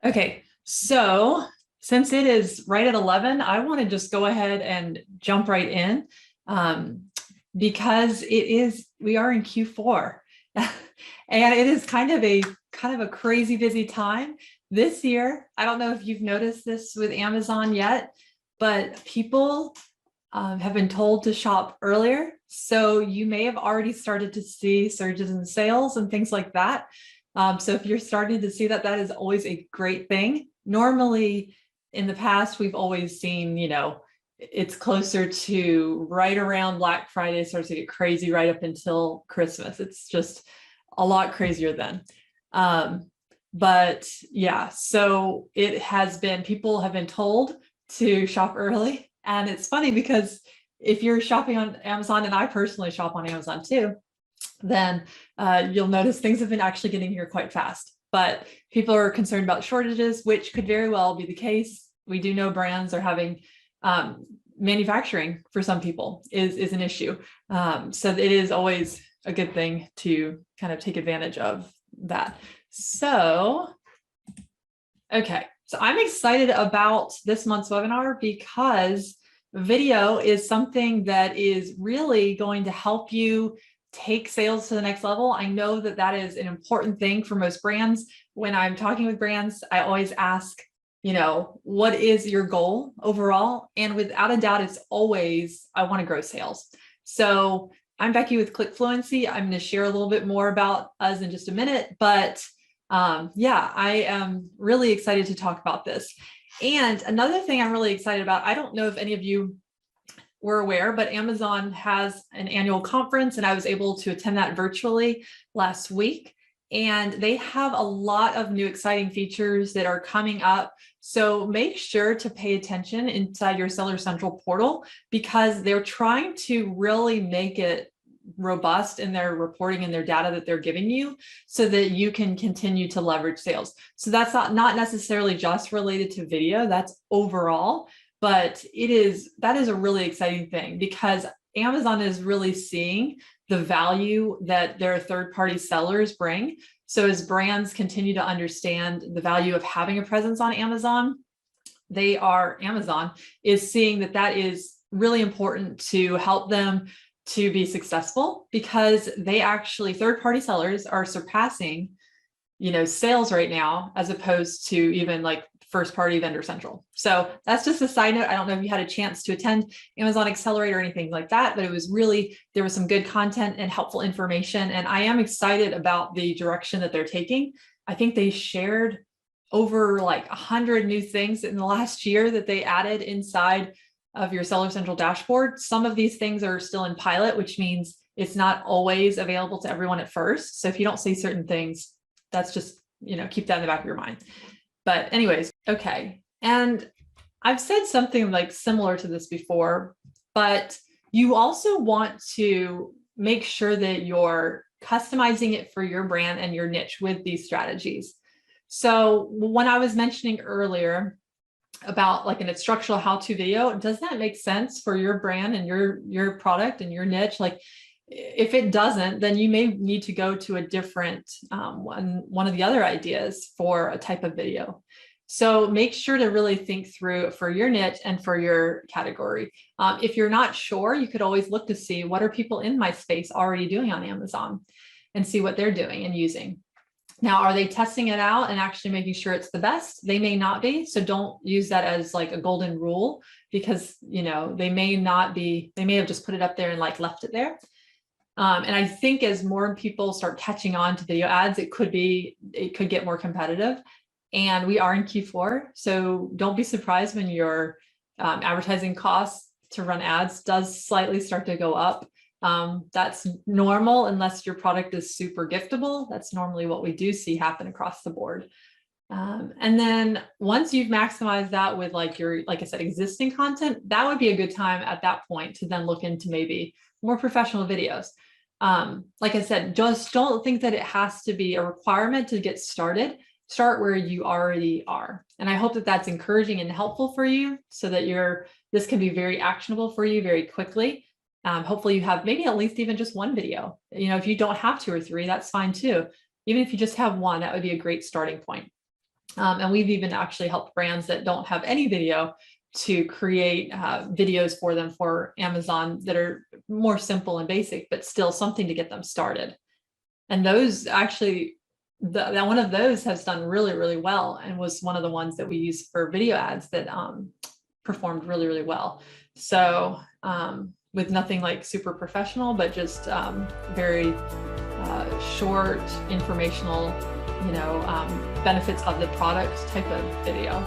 Okay, so since it is right at 11, I want to just go ahead and jump right in um, because we are in Q4 and it is kind of a crazy busy time this year. I don't know if you've noticed this with Amazon yet, but people have been told to shop earlier. So you may have already started to see surges in sales and things like that. So if you're starting to see that, that is always a great thing. Normally in the past, we've always seen, it's closer to right around Black Friday, starts to get crazy right up until Christmas. It's just a lot crazier then. But yeah, so people have been told to shop early. And it's funny because if you're shopping on Amazon, and I personally shop on Amazon too, then you'll notice things have been actually getting here quite fast. But people are concerned about shortages, which could very well be the case. We do know brands are having manufacturing for some people is an issue. So it is always a good thing to kind of take advantage of that. So, okay. So I'm excited about this month's webinar because video is something that is really going to help you take sales to the next level. I know that that is an important thing for most brands. When I'm talking with brands, I always ask, what is your goal overall? And without a doubt, it's always, I want to grow sales. So I'm Becky with ClickFluency. I'm going to share a little bit more about us in just a minute, but yeah, I am really excited to talk about this. And another thing I'm really excited about, I don't know if any of you were aware, but Amazon has an annual conference and I was able to attend that virtually last week. And they have a lot of new exciting features that are coming up. So make sure to pay attention inside your Seller Central portal because they're trying to really make it robust in their reporting and their data that they're giving you so that you can continue to leverage sales. So that's not necessarily just related to video, that's overall, but that is a really exciting thing because Amazon is really seeing the value that their third-party sellers bring. So as brands continue to understand the value of having a presence on Amazon, Amazon is seeing that is really important to help them to be successful because third-party sellers are surpassing, sales right now, as opposed to even like first-party Vendor Central. So that's just a side note. I don't know if you had a chance to attend Amazon Accelerate or anything like that, but there was some good content and helpful information. And I am excited about the direction that they're taking. I think they shared over like 100 new things in the last year that they added inside of your Seller Central dashboard. Some of these things are still in pilot, which means it's not always available to everyone at first. So if you don't see certain things, that's just, keep that in the back of your mind. But anyways, okay. And I've said something like similar to this before, but you also want to make sure that you're customizing it for your brand and your niche with these strategies. So when I was mentioning earlier about like an instructional how-to video, does that make sense for your brand and your product and your niche? Like if it doesn't, then you may need to go to a different one of the other ideas for a type of video. So make sure to really think through for your niche and for your category. If you're not sure, you could always look to see what are people in my space already doing on Amazon and see what they're doing and using. Now, are they testing it out and actually making sure it's the best? They may not be. So don't use that as like a golden rule because, they may have just put it up there and like left it there. And I think as more people start catching on to video ads, it could get more competitive. And we are in Q4. So don't be surprised when your advertising costs to run ads does slightly start to go up. That's normal unless your product is super giftable. That's normally what we do see happen across the board. And then once you've maximized that with like I said, existing content, that would be a good time at that point to then look into maybe more professional videos. Like I said, just don't think that it has to be a requirement to get started. Start where you already are. And I hope that that's encouraging and helpful for you so that this can be very actionable for you very quickly. Hopefully you have maybe at least even just one video. If you don't have 2 or 3, that's fine too. Even if you just have one, that would be a great starting point. And we've even actually helped brands that don't have any video to create videos for them for Amazon that are more simple and basic, but still something to get them started. And those actually, that one of those has done really, really well, and was one of the ones that we use for video ads that performed really, really well. So with nothing like super professional, but just very short, informational, benefits of the product type of video.